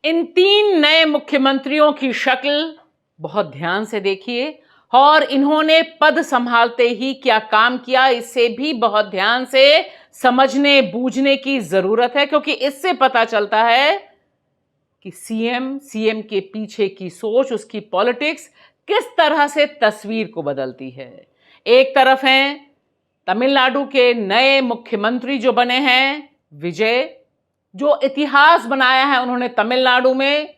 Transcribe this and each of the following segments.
इन तीन नए मुख्यमंत्रियों की शक्ल बहुत ध्यान से देखिए और इन्होंने पद संभालते ही क्या काम किया इससे भी बहुत ध्यान से समझने बूझने की जरूरत है, क्योंकि इससे पता चलता है कि सीएम के पीछे की सोच, उसकी पॉलिटिक्स किस तरह से तस्वीर को बदलती है। एक तरफ हैं तमिलनाडु के नए मुख्यमंत्री जो बने हैं विजय, जो इतिहास बनाया है उन्होंने तमिलनाडु में।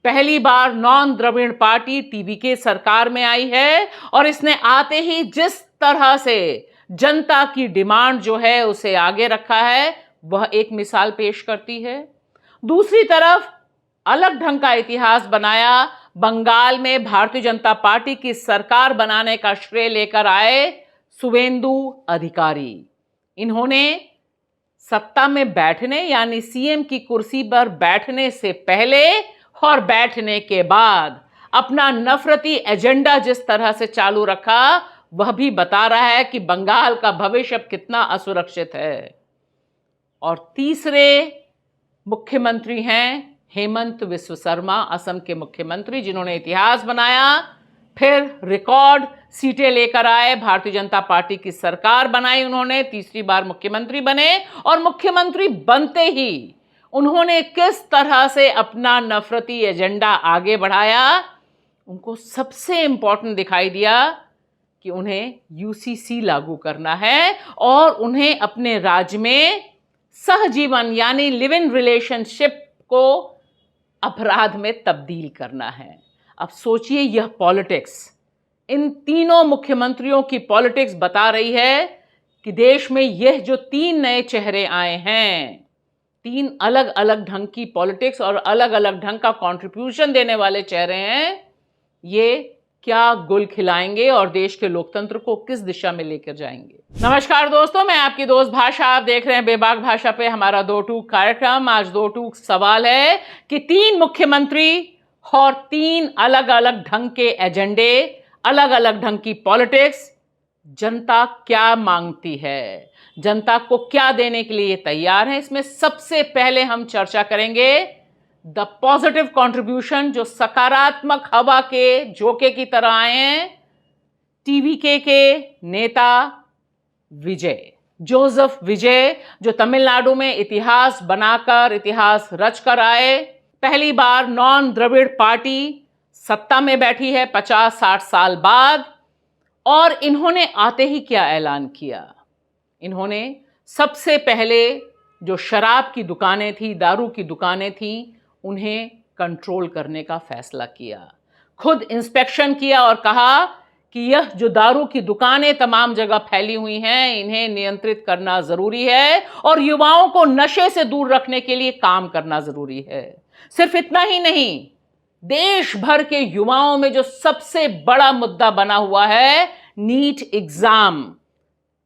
पहली बार नॉन द्रविड़ पार्टी टीवीके सरकार में आई है और इसने आते ही जिस तरह से जनता की डिमांड जो है उसे आगे रखा है वह एक मिसाल पेश करती है। दूसरी तरफ अलग ढंग का इतिहास बनाया, बंगाल में भारतीय जनता पार्टी की सरकार बनाने का श्रेय लेकर आए शुवेंदु अधिकारी। इन्होंने सत्ता में बैठने यानी सीएम की कुर्सी पर बैठने से पहले और बैठने के बाद अपना नफरती एजेंडा जिस तरह से चालू रखा वह भी बता रहा है कि बंगाल का भविष्य अब कितना असुरक्षित है। और तीसरे मुख्यमंत्री हैं हेमंत विश्व शर्मा, असम के मुख्यमंत्री, जिन्होंने इतिहास बनाया, फिर रिकॉर्ड सीटें लेकर आए, भारतीय जनता पार्टी की सरकार बनाई, उन्होंने तीसरी बार मुख्यमंत्री बने और मुख्यमंत्री बनते ही उन्होंने किस तरह से अपना नफरती एजेंडा आगे बढ़ाया। उनको सबसे इंपॉर्टेंट दिखाई दिया कि उन्हें यूसीसी लागू करना है और उन्हें अपने राज्य में सहजीवन यानी लिव इन रिलेशनशिप को अपराध में तब्दील करना है। अब सोचिए, यह पॉलिटिक्स, इन तीनों मुख्यमंत्रियों की पॉलिटिक्स बता रही है कि देश में यह जो तीन नए चेहरे आए हैं, तीन अलग अलग ढंग की पॉलिटिक्स और अलग अलग ढंग का कंट्रीब्यूशन देने वाले चेहरे हैं, ये क्या गुल खिलाएंगे और देश के लोकतंत्र को किस दिशा में लेकर जाएंगे। नमस्कार दोस्तों, मैं आपकी दोस्त भाषा, आप देख रहे हैं बेबाक भाषा पे हमारा दो टूक कार्यक्रम। आज दो टूक सवाल है कि तीन मुख्यमंत्री और तीन अलग अलग ढंग के एजेंडे, अलग अलग ढंग की पॉलिटिक्स, जनता क्या मांगती है, जनता को क्या देने के लिए तैयार है। इसमें सबसे पहले हम चर्चा करेंगे द पॉजिटिव कंट्रीब्यूशन, जो सकारात्मक हवा के झोंके की तरह आए हैं, टीवीके के नेता विजय, जोसेफ विजय, जो तमिलनाडु में इतिहास बनाकर, इतिहास रचकर आए। पहली बार नॉन द्रविड़ पार्टी सत्ता में बैठी है 50-60 साल बाद, और इन्होंने आते ही क्या ऐलान किया। इन्होंने सबसे पहले जो शराब की दुकानें थी, दारू की दुकानें थी, उन्हें कंट्रोल करने का फैसला किया। खुद इंस्पेक्शन किया और कहा कि यह जो दारू की दुकानें तमाम जगह फैली हुई हैं, इन्हें नियंत्रित करना जरूरी है और युवाओं को नशे से दूर रखने के लिए काम करना जरूरी है। सिर्फ इतना ही नहीं, देश भर के युवाओं में जो सबसे बड़ा मुद्दा बना हुआ है नीट एग्जाम,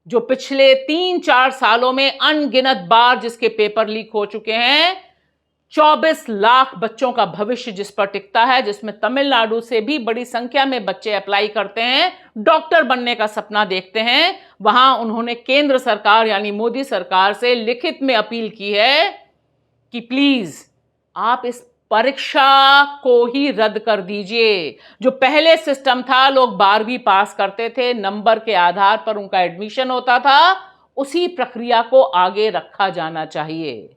जो पिछले 3-4 सालों में अनगिनत बार जिसके पेपर लीक हो चुके हैं, 24 लाख बच्चों का भविष्य जिस पर टिकता है, जिसमें तमिलनाडु से भी बड़ी संख्या में बच्चे अप्लाई करते हैं, डॉक्टर बनने का सपना देखते हैं। वहां उन्होंने केंद्र सरकार यानी मोदी सरकार से लिखित में अपील की है कि प्लीज आप इस परीक्षा को ही रद्द कर दीजिए। जो पहले सिस्टम था, लोग 12वीं पास करते थे, नंबर के आधार पर उनका एडमिशन होता था, उसी प्रक्रिया को आगे रखा जाना चाहिए।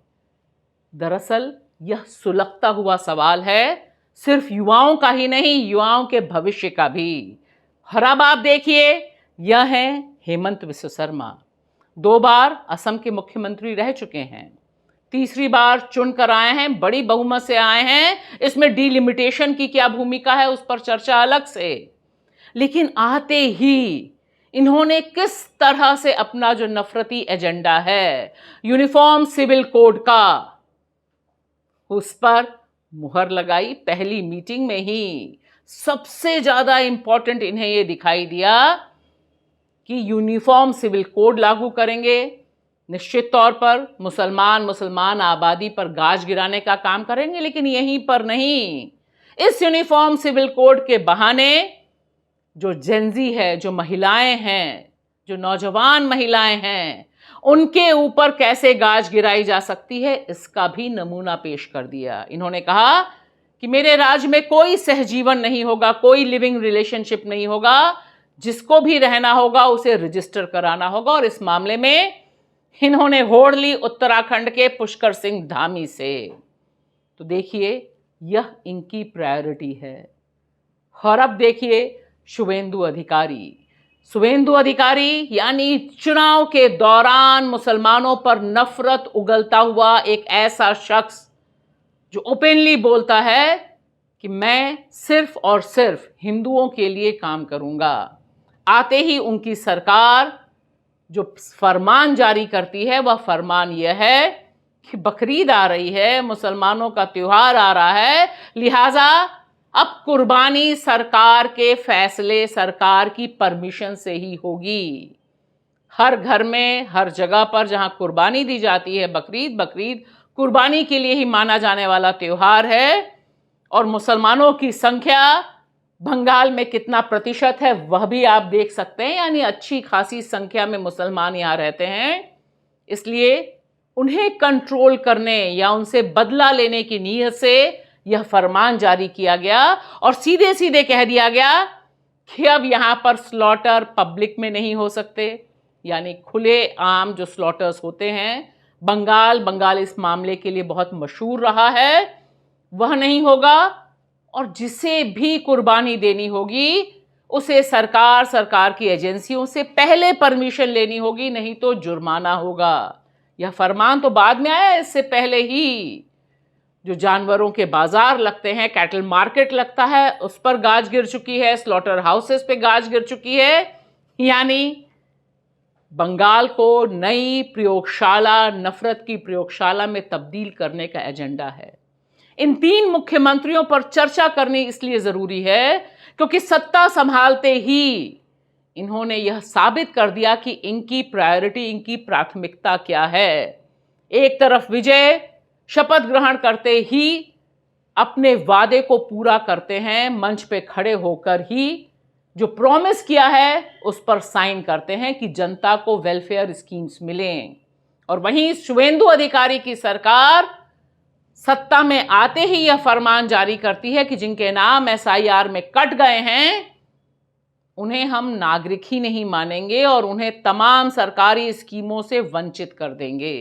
दरअसल यह सुलगता हुआ सवाल है, सिर्फ युवाओं का ही नहीं, युवाओं के भविष्य का भी। और अब आप देखिए, यह हैं हेमंत विश्व शर्मा, 2 बार असम के मुख्यमंत्री रह चुके हैं, तीसरी बार चुनकर आए हैं, बड़ी बहुमत से आए हैं। इसमें डिलिमिटेशन की क्या भूमिका है उस पर चर्चा अलग से, लेकिन आते ही इन्होंने किस तरह से अपना जो नफरती एजेंडा है यूनिफॉर्म सिविल कोड का, उस पर मुहर लगाई। पहली मीटिंग में ही सबसे ज्यादा इंपॉर्टेंट इन्हें यह दिखाई दिया कि यूनिफॉर्म सिविल कोड लागू करेंगे, निश्चित तौर पर मुसलमान आबादी पर गाज गिराने का काम करेंगे, लेकिन यहीं पर नहीं, इस यूनिफॉर्म सिविल कोड के बहाने जो जेंजी है, जो महिलाएं हैं, जो नौजवान महिलाएं हैं, उनके ऊपर कैसे गाज गिराई जा सकती है, इसका भी नमूना पेश कर दिया। इन्होंने कहा कि मेरे राज्य में कोई सहजीवन नहीं होगा, कोई लिविंग रिलेशनशिप नहीं होगा, जिसको भी रहना होगा उसे रजिस्टर कराना होगा। और इस मामले में इन्होंने होड़ ली उत्तराखंड के पुष्कर सिंह धामी से। तो देखिए, यह इनकी प्रायोरिटी है। और अब देखिए शुवेंदु अधिकारी। शुवेंदु अधिकारी यानी चुनाव के दौरान मुसलमानों पर नफरत उगलता हुआ एक ऐसा शख्स जो ओपनली बोलता है कि मैं सिर्फ और सिर्फ हिंदुओं के लिए काम करूंगा। आते ही उनकी सरकार जो फरमान जारी करती है, वह फरमान यह है कि बकरीद आ रही है, मुसलमानों का त्योहार आ रहा है, लिहाजा अब कुर्बानी सरकार के फैसले, सरकार की परमिशन से ही होगी। हर घर में, हर जगह पर जहां कुर्बानी दी जाती है, बकरीद कुर्बानी के लिए ही माना जाने वाला त्योहार है। और मुसलमानों की संख्या बंगाल में कितना प्रतिशत है वह भी आप देख सकते हैं, यानी अच्छी खासी संख्या में मुसलमान यहाँ रहते हैं। इसलिए उन्हें कंट्रोल करने या उनसे बदला लेने की नीयत से यह फरमान जारी किया गया और सीधे सीधे कह दिया गया कि अब यहाँ पर स्लॉटर पब्लिक में नहीं हो सकते, यानी खुले आम जो स्लॉटर्स होते हैं, बंगाल इस मामले के लिए बहुत मशहूर रहा है, वह नहीं होगा। और जिसे भी कुर्बानी देनी होगी उसे सरकार की एजेंसियों से पहले परमिशन लेनी होगी, नहीं तो जुर्माना होगा। यह फरमान तो बाद में आया, इससे पहले ही जो जानवरों के बाजार लगते हैं, कैटल मार्केट लगता है, उस पर गाज गिर चुकी है, स्लॉटर हाउसेस पे गाज गिर चुकी है। यानी बंगाल को नई प्रयोगशाला, नफरत की प्रयोगशाला में तब्दील करने का एजेंडा है। इन तीन मुख्यमंत्रियों पर चर्चा करनी इसलिए जरूरी है क्योंकि सत्ता संभालते ही इन्होंने यह साबित कर दिया कि इनकी प्रायोरिटी, इनकी प्राथमिकता क्या है। एक तरफ विजय, शपथ ग्रहण करते ही अपने वादे को पूरा करते हैं, मंच पे खड़े होकर ही जो प्रॉमिस किया है उस पर साइन करते हैं कि जनता को वेलफेयर स्कीम्स मिलें। और वहीं शुवेंदु अधिकारी की सरकार सत्ता में आते ही यह फरमान जारी करती है कि जिनके नाम एसआईआर में कट गए हैं उन्हें हम नागरिक ही नहीं मानेंगे और उन्हें तमाम सरकारी स्कीमों से वंचित कर देंगे।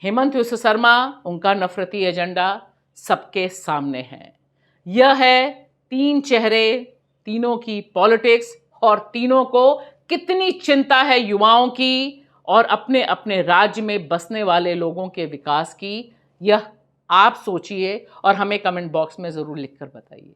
हेमंत विश्व शर्मा, उनका नफरती एजेंडा सबके सामने है। यह है तीन चेहरे, तीनों की पॉलिटिक्स और तीनों को कितनी चिंता है युवाओं की और अपने अपने राज्य में बसने वाले लोगों के विकास की। यह आप सोचिए और हमें कमेंट बॉक्स में जरूर लिखकर बताइए।